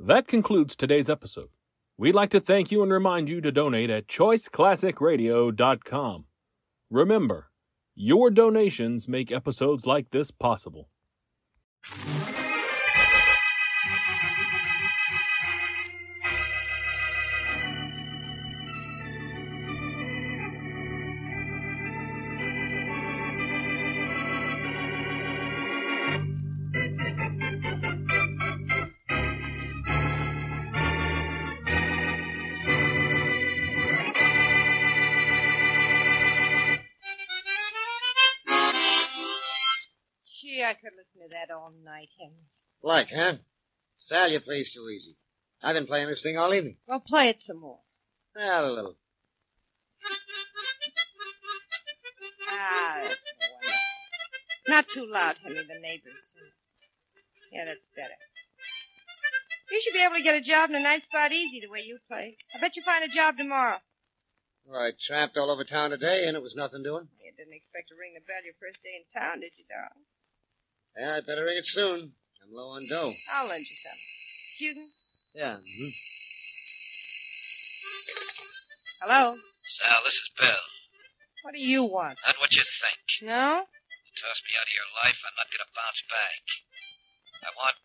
That concludes today's episode. We'd like to thank you and remind you to donate at choiceclassicradio.com. Remember, your donations make episodes like this possible. Gee, I could listen to that all night, Henry. Like, huh? Sal, you play so easy. I've been playing this thing all evening. Well, play it some more. Well, a little. Ah, that's wonderful. Not too loud, Henry, the neighbors. Yeah, that's better. You should be able to get a job in a night spot easy the way you play. I bet you find a job tomorrow. Well, I tramped all over town today, and it was nothing doing. You didn't expect to ring the bell your first day in town, did you, darling? Yeah, I'd better ring it soon. I'm low on dough. I'll lend you some. Excuse me? Yeah. Mm-hmm. Hello? Sal, this is Bill. What do you want? Not what you think. No? You tossed me out of your life, I'm not going to bounce back. I want...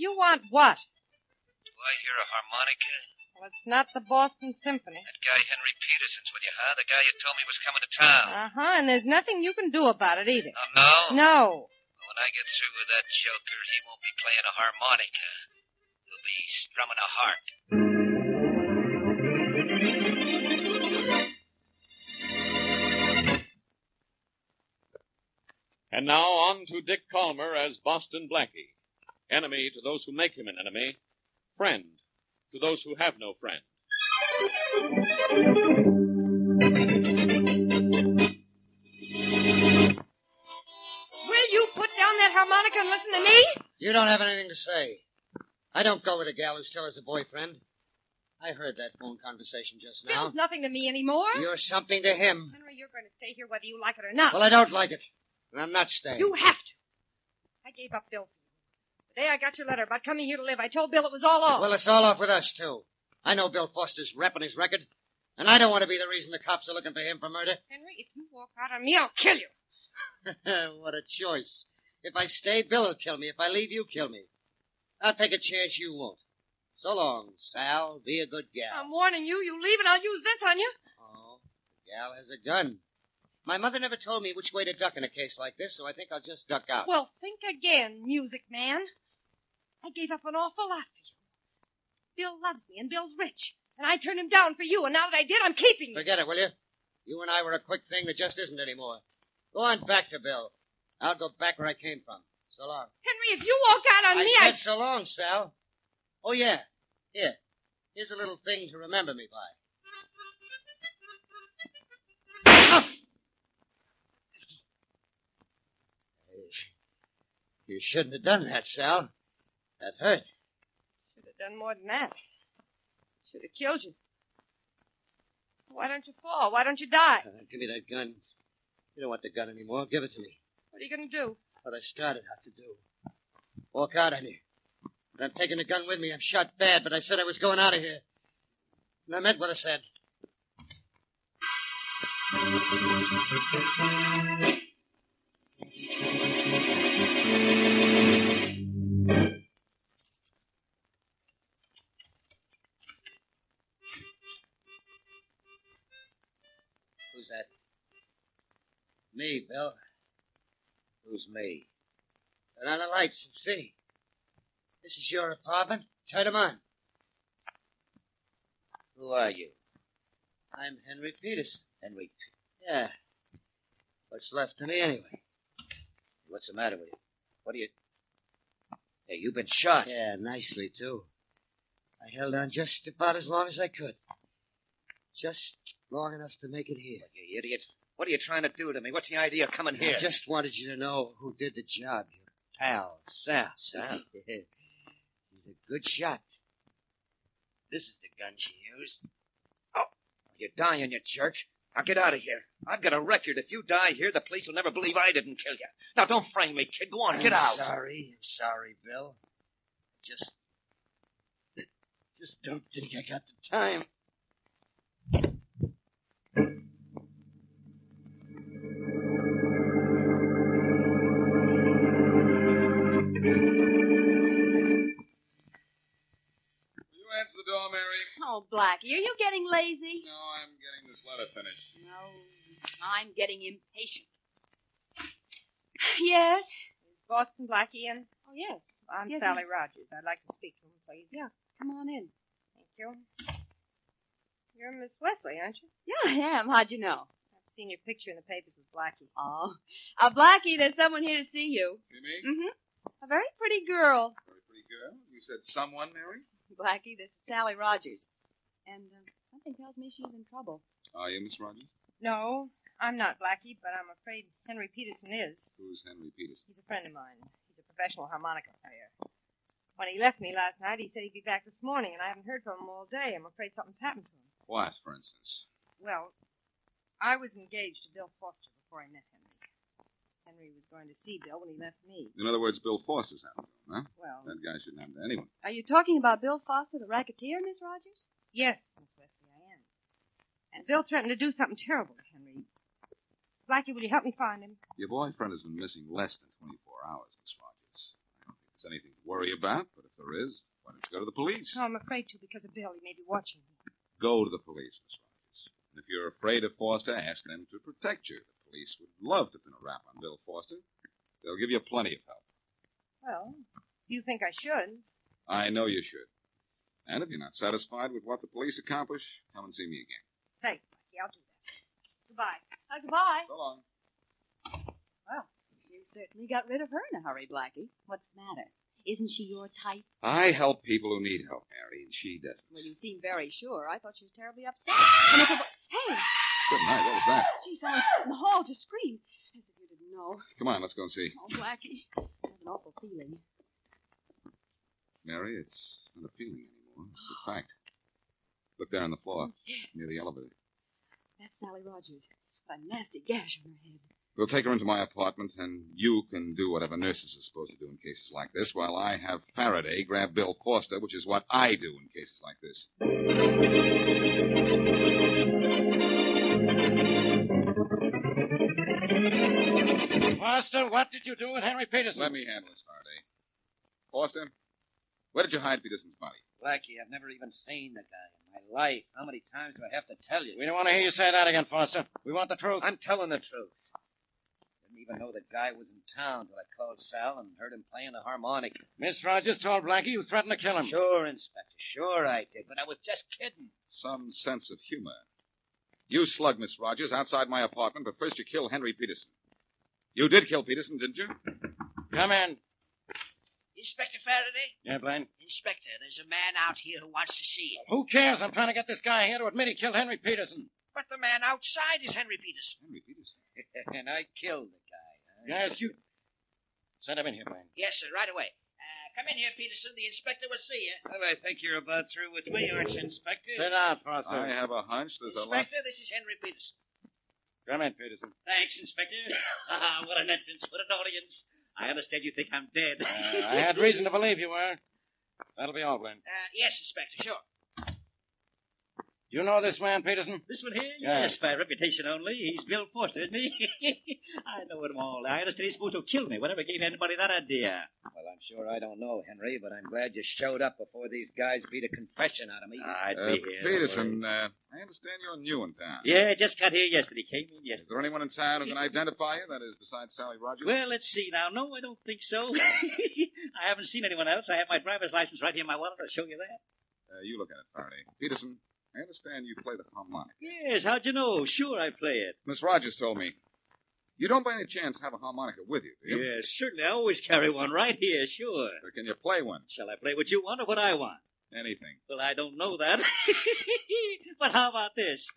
You want what? Do I hear a harmonica? Well, it's not the Boston Symphony. That guy Henry Peterson's with you, huh? The guy you told me was coming to town. Uh-huh, and there's nothing you can do about it either. Oh, no? No. Well, when I get through with that joker, he won't be playing a harmonica. He'll be strumming a harp. And now on to Dick Calmer as Boston Blackie. Enemy to those who make him an enemy. Friend to those who have no friend. Will you put down that harmonica and listen to me? You don't have anything to say. I don't go with a gal who still has a boyfriend. I heard that phone conversation just now. Bill's nothing to me anymore. You're something to him. Henry, you're going to stay here whether you like it or not. Well, I don't like it. And I'm not staying. You have to. I gave up Bill for you. The day I got your letter about coming here to live, I told Bill it was all off. Well, it's all off with us, too. I know Bill Foster's rep on his record, and I don't want to be the reason the cops are looking for him for murder. Henry, if you walk out on me, I'll kill you. What a choice. If I stay, Bill will kill me. If I leave, you kill me. I'll take a chance you won't. So long, Sal. Be a good gal. I'm warning you. You leave and I'll use this on you. Oh, the gal has a gun. My mother never told me which way to duck in a case like this, so I think I'll just duck out. Well, think again, music man. I gave up an awful lot for you. Bill loves me, and Bill's rich. And I turned him down for you, and now that I did, I'm keeping you. Forget it, will you? You and I were a quick thing that just isn't anymore. Go on back to Bill. I'll go back where I came from. So long. Henry, if you walk out on me, I said so long, Sal. Oh, yeah. Here. Here's a little thing to remember me by. You shouldn't have done that, Sal. That hurt. Should have done more than that. Should have killed you. Why don't you fall? Why don't you die? Give me that gun. You don't want the gun anymore. Give it to me. What are you going to do? What I started out to do. Walk out on you. But I'm taking the gun with me. I'm shot bad, but I said I was going out of here. And I meant what I said. Who's that? Me, Bill. Who's me? Turn on the lights and see. This is your apartment. Turn them on. Who are you? I'm Henry Peterson. Henry? Yeah. What's left of me anyway? What's the matter with you? What are you... Hey, you've been shot. Yeah, nicely, too. I held on just about as long as I could. Just long enough to make it here. You idiot. What are you trying to do to me? What's the idea of coming here? I just wanted you to know who did the job. Your pal, Sal. Sal? He's a good shot. This is the gun she used. Oh, you're dying, you jerk. Now get out of here. I've got a record. If you die here, the police will never believe I didn't kill you. Now don't frame me, kid. Go on, get out. I'm sorry, Bill. don't think I got the time. Answer the door, Mary. Oh, Blackie, are you getting lazy? No, I'm getting this letter finished. No, I'm getting impatient. Yes? Is Boston Blackie in? Oh, yes. I'm Yes, Sally Rogers. I'd like to speak to him, please. Yeah, come on in. Thank you. You're Miss Wesley, aren't you? Yeah, I am. How'd you know? I've seen your picture in the papers with Blackie. Oh, Blackie, there's someone here to see you. See me? Mm-hmm. A very pretty girl. Very pretty girl. You said someone, Mary? Blackie, this is Sally Rogers. And something tells me she's in trouble. Are you, Miss Rogers? No, I'm not Blackie, but I'm afraid Henry Peterson is. Who's Henry Peterson? He's a friend of mine. He's a professional harmonica player. When he left me last night, he said he'd be back this morning, and I haven't heard from him all day. I'm afraid something's happened to him. What, for instance? Well, I was engaged to Bill Foster before I met Henry. Henry was going to see Bill when he left me. In other words, Bill Foster's happened to him, huh? Well, That guy shouldn't happen to anyone. Are you talking about Bill Foster, the racketeer, Miss Rogers? yes, Miss Wesley, I am. And Bill threatened to do something terrible to Henry. Blackie, will you help me find him? Your boyfriend has been missing less than 24 hours, Miss Rogers. I don't think there's anything to worry about, but if there is, why don't you go to the police? No, I'm afraid to because of Bill. He may be watching me. Go to the police, Miss Rogers. And if you're afraid of Foster, ask them to protect you. The police would love to pin a rap on Bill Foster. They'll give you plenty of help. Well, you think I should? I know you should. And if you're not satisfied with what the police accomplish, come and see me again. Thanks, Blackie. I'll do that. Goodbye. Goodbye. So long. Well, you certainly got rid of her in a hurry, Blackie. What's the matter? Isn't she your type? I help people who need help, Mary, and she doesn't. Well, you seem very sure. I thought she was terribly upset. And if it were... Hey! Good night. What was that? Gee, someone stood in the hall to scream. As if you didn't know. Come on, let's go and see. Oh, Blackie. I have an awful feeling. Mary, it's not a feeling anymore. It's a fact. Look there on the floor, near the elevator. That's Sally Rogers. A nasty gash on her head. We'll take her into my apartment, and you can do whatever nurses are supposed to do in cases like this, while I have Faraday grab Bill Foster, which is what I do in cases like this. Foster, what did you do with Henry Peterson? Let me handle this, Faraday. Foster, where did you hide Peterson's body? Blackie, I've never even seen the guy in my life. How many times do I have to tell you? We don't want to hear you say that again, Foster. We want the truth. I'm telling the truth. Didn't even know the guy was in town till I called Sal and heard him playing the harmonica. Miss Rogers told Blackie you threatened to kill him. Sure, Inspector, sure I did, but I was just kidding. Some sense of humor. You slugged Miss Rogers outside my apartment, but first you killed Henry Peterson. You did kill Peterson, didn't you? Come in. Inspector Faraday? Yeah, Blaine? Inspector, there's a man out here who wants to see you. Who cares? I'm trying to get this guy here to admit he killed Henry Peterson. But the man outside is Henry Peterson. Henry Peterson? And I killed the guy. Huh? Yes, you... Send him in here, Blaine. Yes, sir, right away. Come in here, Peterson. The inspector will see you. Well, I think you're about through with me, aren't you, Inspector? Sit down, Foster. I have a hunch there's a lot... Inspector, this is Henry Peterson. Come in, Peterson. Thanks, Inspector. What an entrance. What an audience. I understand you think I'm dead. I had reason to believe you were. That'll be all, Blaine. Yes, Inspector, sure. Do you know this man, Peterson? This one here? Yeah. Yes, by reputation only. He's Bill Foster, isn't he? I know him all. I understand he's supposed to kill me. Whatever gave anybody that idea? Well, I'm sure I don't know, Henry, but I'm glad you showed up before these guys beat a confession out of me. I'd be here. Peterson, I understand you're new in town. Yeah, just got here yesterday. Came in Is yesterday. there anyone in town who can identify you, that is, besides Sally Rogers? Well, let's see now. No, I don't think so. I haven't seen anyone else. I have my driver's license right here in my wallet. I'll show you that. You look at it, Faraday. Peterson, I understand you play the harmonica. Yes, how'd you know? Sure, I play it. Miss Rogers told me. You don't by any chance have a harmonica with you, do you? Yes, certainly. I always carry one right here, sure. Or can you play one? Shall I play what you want or what I want? Anything. Well, I don't know that. But how about this?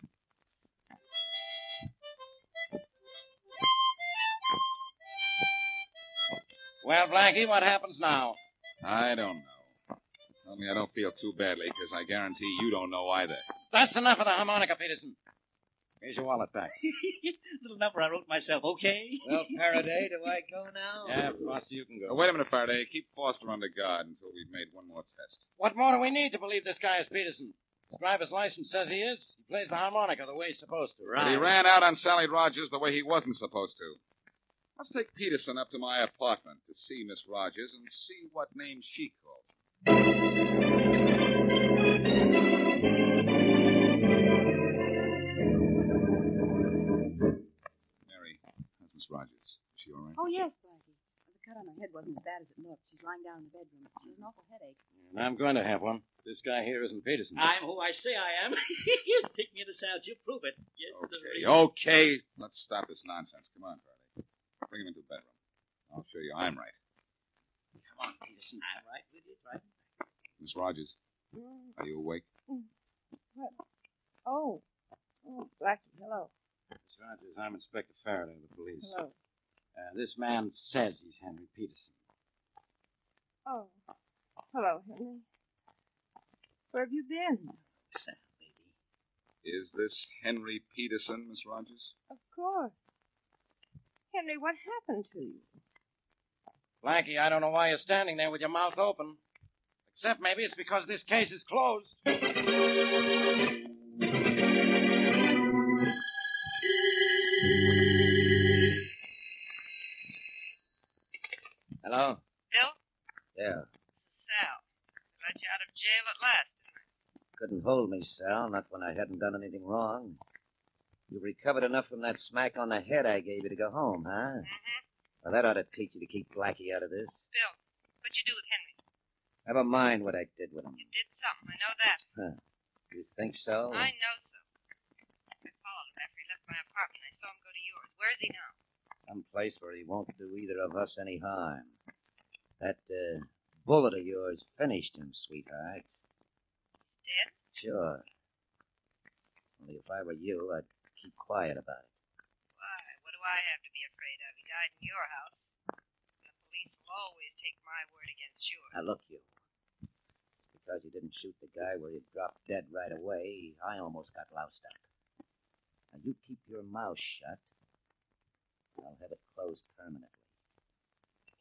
Well, Blackie, what happens now? I don't know. Only I don't feel too badly, because I guarantee you don't know either. That's enough of the harmonica, Peterson. Here's your wallet back. Little number I wrote myself, okay? Well, Faraday, do I go now? Yeah, Foster, you can go. Oh, wait a minute, Faraday. Keep Foster under guard until we've made one more test. What more do we need to believe this guy is Peterson? His driver's license says he is. He plays the harmonica the way he's supposed to. But he ran out on Sally Rogers the way he wasn't supposed to. Let's take Peterson up to my apartment to see Miss Rogers and see what name she calls. Mary, how's Miss Rogers? Is she all right? Oh, yes, Blackie. The cut on her head wasn't as bad as it looked. She's lying down in the bedroom. She has an awful headache. And I'm going to have one. This guy here isn't Peterson. I'm who I say I am. Take me to sound, you prove it. Yes, Okay. Let's stop this nonsense. Come on, Faraday. Bring him into the bedroom. I'll show you I'm right. Come on, Peterson. I'm right with you, right? Miss Rogers, are you awake? What? Oh, Blackie, hello. Miss Rogers, I'm Inspector Faraday of the police. Hello. This man says he's Henry Peterson. Oh, hello, Henry. Where have you been? Sal, baby. Is this Henry Peterson, Miss Rogers? Of course. Henry, what happened to you? Blackie, I don't know why you're standing there with your mouth open. Except maybe it's because this case is closed. Hello? Bill? Yeah. Sal. Let you out of jail at last. Couldn't hold me, Sal, not when I hadn't done anything wrong. You recovered enough from that smack on the head I gave you to go home, huh? Mm-hmm. Well, that ought to teach you to keep Blackie out of this. Bill, what'd you do with Henry? Never mind what I did with him. You did something. I know that. Huh. You think so? I know so. I followed him after he left my apartment. I saw him go to yours. Where is he now? Some place where he won't do either of us any harm. That bullet of yours finished him, sweetheart. Dead? Sure. Only if I were you, I'd keep quiet about it. Why? What do I have to be afraid of? He died in your house. The police will always take my word against yours. Now, look, you. Because you didn't shoot the guy where he dropped dead right away, I almost got loused up. Now, you keep your mouth shut. I'll have it closed permanently.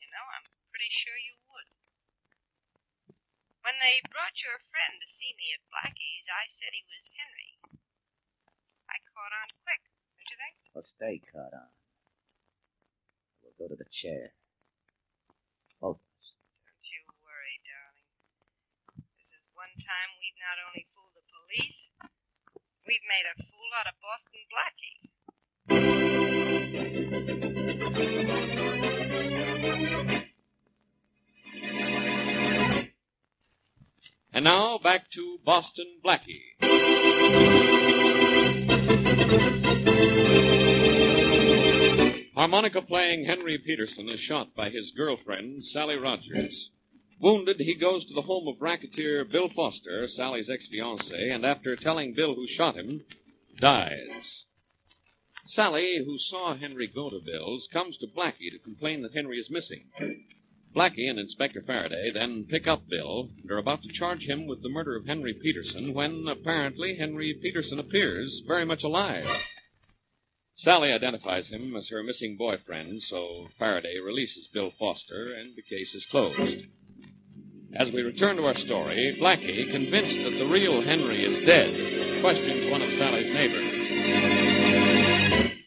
You know, I'm pretty sure you would. When they brought your friend to see me at Blackie's, I said he was Henry. I caught on quick, don't you think? Well, stay caught on. We'll go to the chair. Both of us. Don't you worry, darling. This is one time we've not only fooled the police, we've made a fool out of Boston Blackie. And now, back to Boston Blackie. Harmonica-playing Henry Peterson is shot by his girlfriend, Sally Rogers. Wounded, he goes to the home of racketeer Bill Foster, Sally's ex-fiancé, and after telling Bill who shot him, dies. Sally, who saw Henry go to Bill's, comes to Blackie to complain that Henry is missing. Blackie and Inspector Faraday then pick up Bill and are about to charge him with the murder of Henry Peterson when, apparently, Henry Peterson appears very much alive. Sally identifies him as her missing boyfriend, so Faraday releases Bill Foster and the case is closed. As we return to our story, Blackie, convinced that the real Henry is dead, questions one of Sally's neighbors.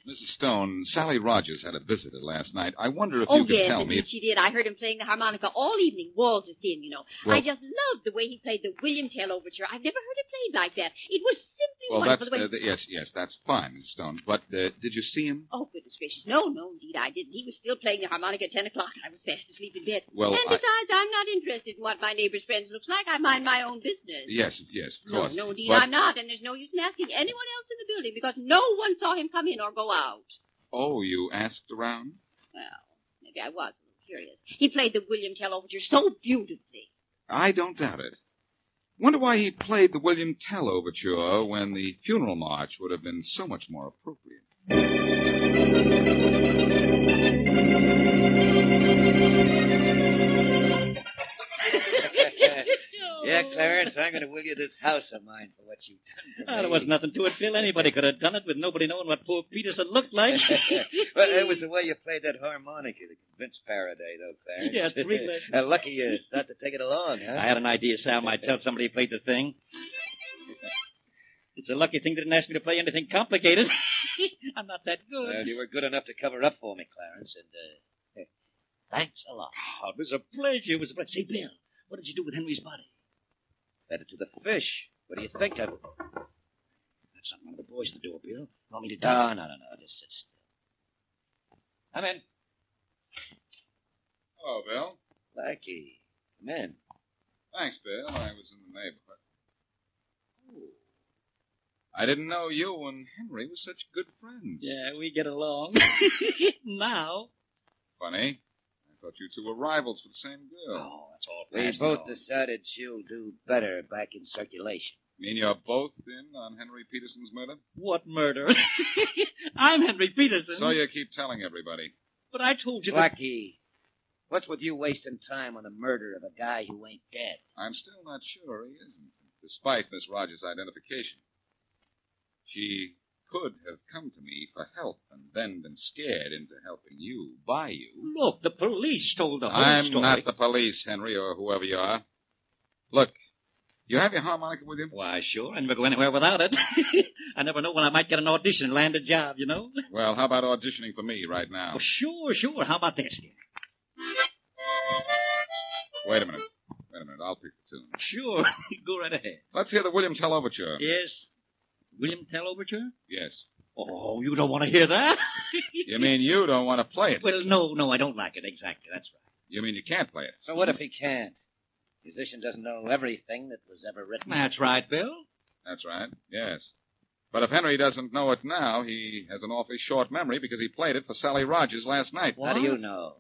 Mrs. Stone, Sally Rogers had a visitor last night. I wonder if you could tell me. She did. I heard him playing the harmonica all evening, walls are thin, you know. Well, I just loved the way he played the William Tell Overture. I've never heard it played like that. It was simply wonderful. Yes, that's fine, Mrs. Stone. But did you see him? Oh, goodness gracious. No, indeed, I didn't. He was still playing the harmonica at 10 o'clock. I was fast asleep in bed. Well, and besides, I'm not interested in what my neighbor's friends looks like. I mind my own business. Yes, of course. No, indeed, I'm not. And there's no use in asking anyone else in the building because no one saw him come in or go out. Oh, you asked around? Well, maybe I was a little curious. He played the William Tell Overture so beautifully. I don't doubt it. Wonder why he played the William Tell Overture when the funeral march would have been so much more appropriate. Yeah, Clarence, I'm going to will you this house of mine for what you've done for me. There was nothing to it, Bill. Anybody could have done it with nobody knowing what poor Peterson looked like. Well, it was the way you played that harmonica to convince Faraday, though, Clarence. Yeah, it's really... Lucky you thought to take it along, huh? I had an idea Sal might tell somebody who played the thing. It's a lucky thing they didn't ask me to play anything complicated. I'm not that good. Well, you were good enough to cover up for me, Clarence, and, thanks a lot. Oh, it was a pleasure. It was a pleasure. Say, Bill, what did you do with Henry's body? Fed it to the fish. What do you think of it? That's something one of the boys to do, Bill. Want me to do No, it? no. Just sit still. Come in. Hello, Bill. Blackie, come in. Thanks, Bill. I was in the neighborhood. Oh. I didn't know you and Henry were such good friends. Yeah, we get along. Now. Funny. I thought you two were rivals for the same girl. Oh, that's all. We past both now. decided she'll do better back in circulation. Mean you're both in on Henry Peterson's murder? What murder? I'm Henry Peterson. So you keep telling everybody. But I told you that... Blackie, what's with you wasting time on the murder of a guy who ain't dead? I'm still not sure he isn't, despite Miss Rogers' identification. She could have come to me for help and then been scared into helping you, by you. Look, the police told the whole I'm story. not the police, Henry, or whoever you are. Look, you have your harmonica with you? Why, sure. I never go anywhere without it. I never know when I might get an audition and land a job, you know? Well, how about auditioning for me right now? Oh, sure. How about this? Wait a minute. I'll pick the tune. Sure. Go right ahead. Let's hear the William Tell Overture. Yes. William Tell Overture? Yes. Oh, you don't want to hear that? You mean you don't want to play it? Well, no, I don't like it exactly. That's right. You mean you can't play it? So what if he can't? Musician doesn't know everything that was ever written. That's right, Bill. That's right, yes. But if Henry doesn't know it now, he has an awfully short memory because he played it for Sally Rogers last night. How do you know?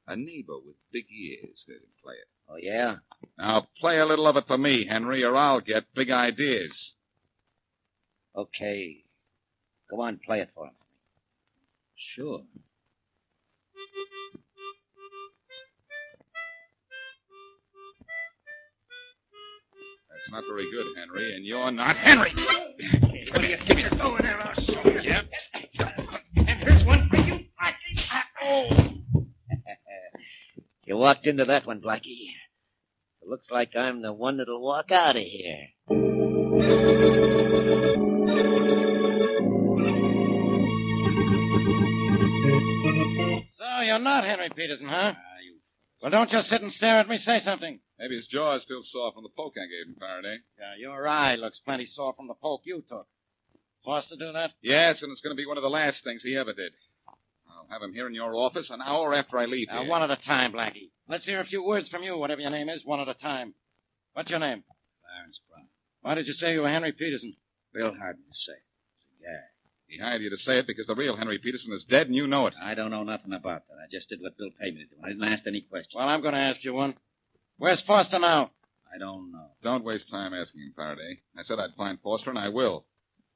A neighbor with big ears heard him play it. Oh, yeah? Now, play a little of it for me, Henry, or I'll get big ideas. Okay. Go on, play it for him. Sure. That's not very good, Henry, and you're not Henry. What do you think you're doing there, our soldier? Yep. And here's one for you. Oh! You walked into that one, Blackie. It looks like I'm the one that'll walk out of here. So you're not Henry Peterson, huh? Well, don't just sit and stare at me. Say something. Maybe his jaw is still sore from the poke I gave him, Faraday. Yeah, your eye looks plenty sore from the poke you took. Forced to do that? Yes, and it's going to be one of the last things he ever did. I'll have him here in your office an hour after I leave Now, here. one at a time, Blackie. Let's hear a few words from you, whatever your name is, one at a time. What's your name? Clarence Brown. Why did you say you were Henry Peterson? Bill hired me to say it. Yeah. He hired you to say it because the real Henry Peterson is dead and you know it. I don't know nothing about that. I just did what Bill paid me to do. I didn't ask any questions. Well, I'm going to ask you one. Where's Foster now? I don't know. Don't waste time asking him, Faraday. I said I'd find Foster, and I will.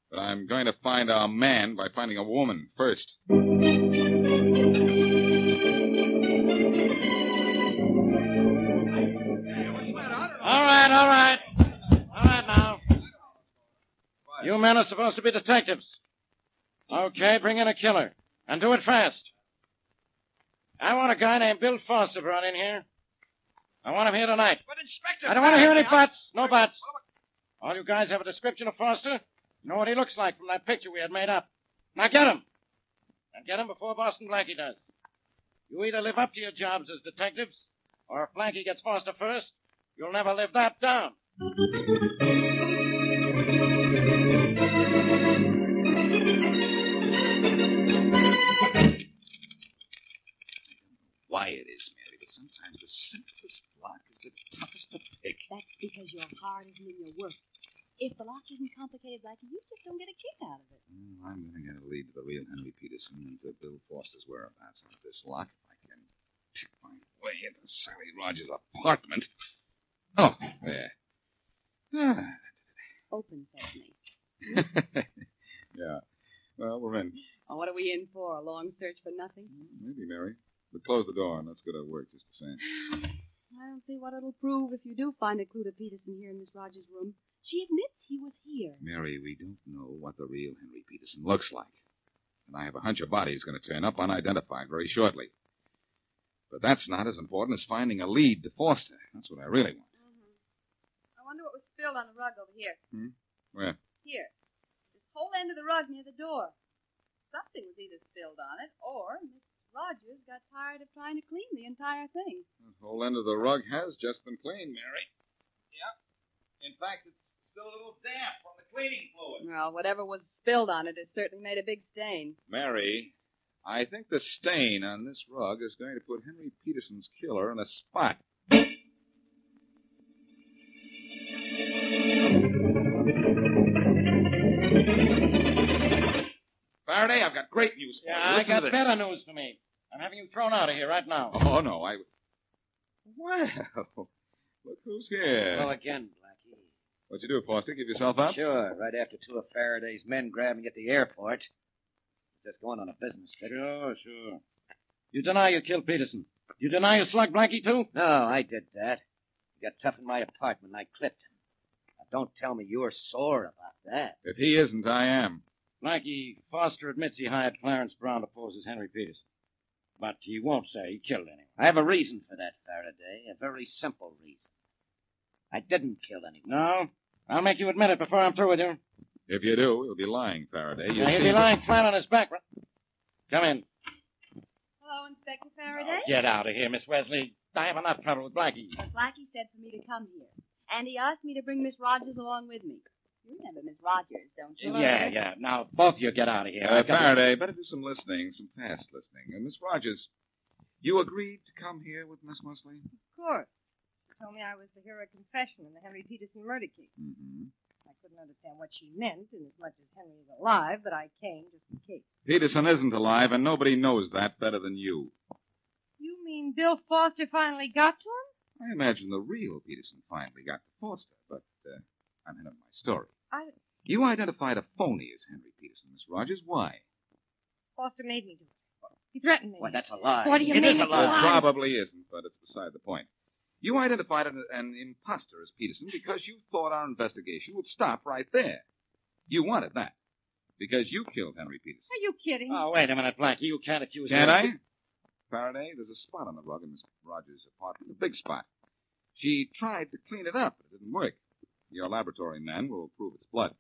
But I'm going to find our man by finding a woman first. All right now. You men are supposed to be detectives. Okay, bring in a killer. And do it fast. I want a guy named Bill Foster brought in here. I want him here tonight. But, Inspector... I don't want to hear any buts. No buts. All you guys have a description of Foster? You know what he looks like from that picture we had made up. Now get him. And get him before Boston Blackie does. You either live up to your jobs as detectives, or if Blackie gets Foster first, you'll never live that down. Why it is, Mary, but sometimes the simplest lock is the toughest to pick. That's because your heart isn't in your work. If the lock isn't complicated, Blackie, you just don't get a kick out of it. I'm going to get a lead to the real Henry Peterson and to Bill Foster's whereabouts out of this lock if I can pick my way into Sally Rogers' apartment. Oh, there. Open sesame. Yeah. Well, we're in. Oh, what are we in for? A long search for nothing? Maybe, Mary. But close the door and let's get our work just the same. I don't don't see what it'll prove if you do find a clue to Peterson here in Miss Rogers' room. She admits he was here. Mary, we don't know what the real Henry Peterson looks like. And I have a hunch a body is going to turn up unidentified very shortly. But that's not as important as finding a lead to Foster. That's what I really want. Mm-hmm. I wonder what was spilled on the rug over here. Where? Here. This whole end of the rug near the door. Something was either spilled on it, or Miss Rogers got tired of trying to clean the entire thing. The whole end of the rug has just been cleaned, Mary. Yeah. In fact, it's still a little damp from the cleaning fluid. Well, whatever was spilled on it has certainly made a big stain. Mary, I think the stain on this rug is going to put Henry Peterson's killer in a spot. Faraday, I've got great news for you. I Listen to got this. better news for me. I'm having you thrown out of here right now. Oh, no, Well, look who's here. Well, again, Blackie. What'd you do, Foster? Give yourself up? Sure, right after two of Faraday's men grabbed me at the airport. Just going on a business trip. Sure. You deny you killed Peterson. You deny you slugged Blackie, too? No, I did that. He got tough in my apartment and I clipped him. Now, don't tell me you're sore about that. If he isn't, I am. Blackie, Foster admits he hired Clarence Brown to pose as Henry Peterson. But he won't say he killed anyone. I have a reason for that, Faraday. A very simple reason. I didn't kill anyone. No? I'll make you admit it before I'm through with you. If you do, you'll be lying, Faraday. You Now, he'll see be that- lying flat on his back. Come in. Hello, Inspector Faraday. Get out of here, Miss Wesley. I have enough trouble with Blackie. Well, Blackie said for me to come here. And he asked me to bring Miss Rogers along with me. You remember Miss Rogers, don't you? Yeah. Now, both of you get out of here. I've got to- Faraday, better do some listening, some fast listening. And Miss Rogers, you agreed to come here with Miss Wesley? Of course. She told me I was to hear a confession in the Henry Peterson murder case. Mm-hmm. I couldn't understand what she meant, inasmuch as Henry is alive, but I came just in case. Peterson isn't alive, and nobody knows that better than you. You mean Bill Foster finally got to him? I imagine the real Peterson finally got to Foster, but I'm in on my story. You identified a phony as Henry Peterson, Miss Rogers. Why? Foster made me do it. He threatened me. Why, that's a lie. What do you It mean is a it's a lie. lie? It probably isn't, but it's beside the point. You identified an imposter as Peterson because you thought our investigation would stop right there. You wanted that because you killed Henry Peterson. Are you kidding? Oh, wait a minute, Blackie. You can't accuse Can't her. I? Faraday, there's a spot on the rug in Miss Rogers' apartment, a big spot. She tried to clean it up, but it didn't work. Your laboratory men will prove it's blood.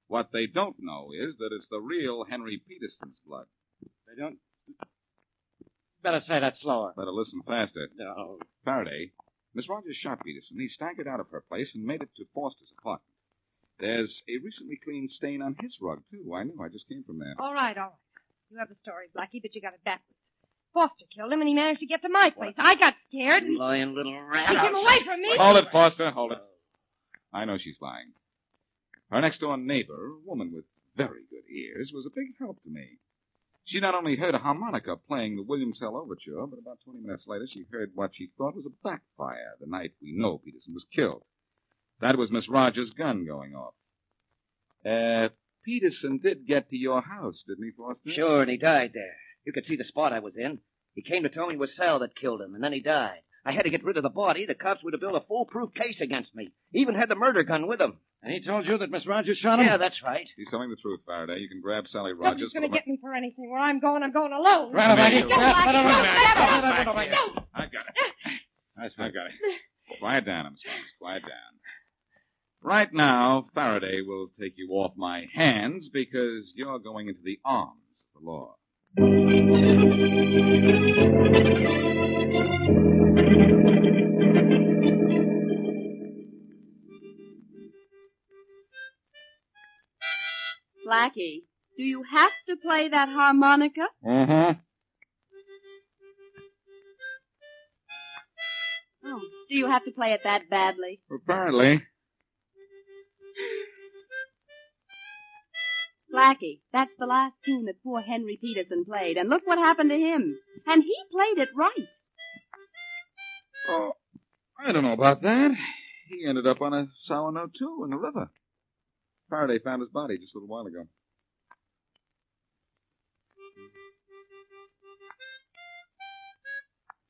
What they don't know is that it's the real Henry Peterson's blood. They don't... Better say that slower. Better listen faster. No. Faraday, Miss Rogers shot Peterson. He staggered out of her place and made it to Foster's apartment. There's a recently cleaned stain on his rug, too. I know. I just came from there. All right. You have the story, Blackie, but you got it backwards. Foster killed him, and he managed to get to my place. I got scared. You lying little rat. Keep him away from me. Hold it, Foster. Hold it. I know she's lying. Her next-door neighbor, a woman with very good ears, was a big help to me. She not only heard a harmonica playing the William Tell Overture, but about 20 minutes later she heard what she thought was a backfire the night we know Peterson was killed. That was Miss Rogers' gun going off. Peterson did get to your house, didn't he, Foster? Sure, and he died there. You could see the spot I was in. He came to tell me it was Sal that killed him, and then he died. I had to get rid of the body. The cops would have built a foolproof case against me. Even had the murder gun with him. And he told you that Miss Rogers shot him? Yeah, that's right. He's telling the truth, Faraday. You can grab Sally Rogers. Nobody's going to get me for anything. Where I'm going alone. Right, Blackie. Don't, Blackie, I got it. I got it. Quiet down, Miss Rogers. Quiet down. Right now, Faraday will take you off my hands because you're going into the arms of the law. Blackie, do you have to play that harmonica? Mm-hmm. Oh, do you have to play it that badly? Apparently. Blackie, that's the last tune that poor Henry Peterson played, and look what happened to him. And he played it right. Oh, I don't know about that. He ended up on a sour note, too, in the river. Faraday found his body just a little while ago.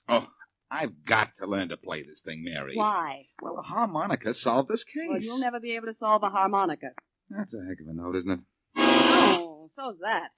Oh, I've got to learn to play this thing, Mary. Why? Well, a harmonica solved this case. Well, you'll never be able to solve a harmonica. That's a heck of a note, isn't it? Oh, so's that.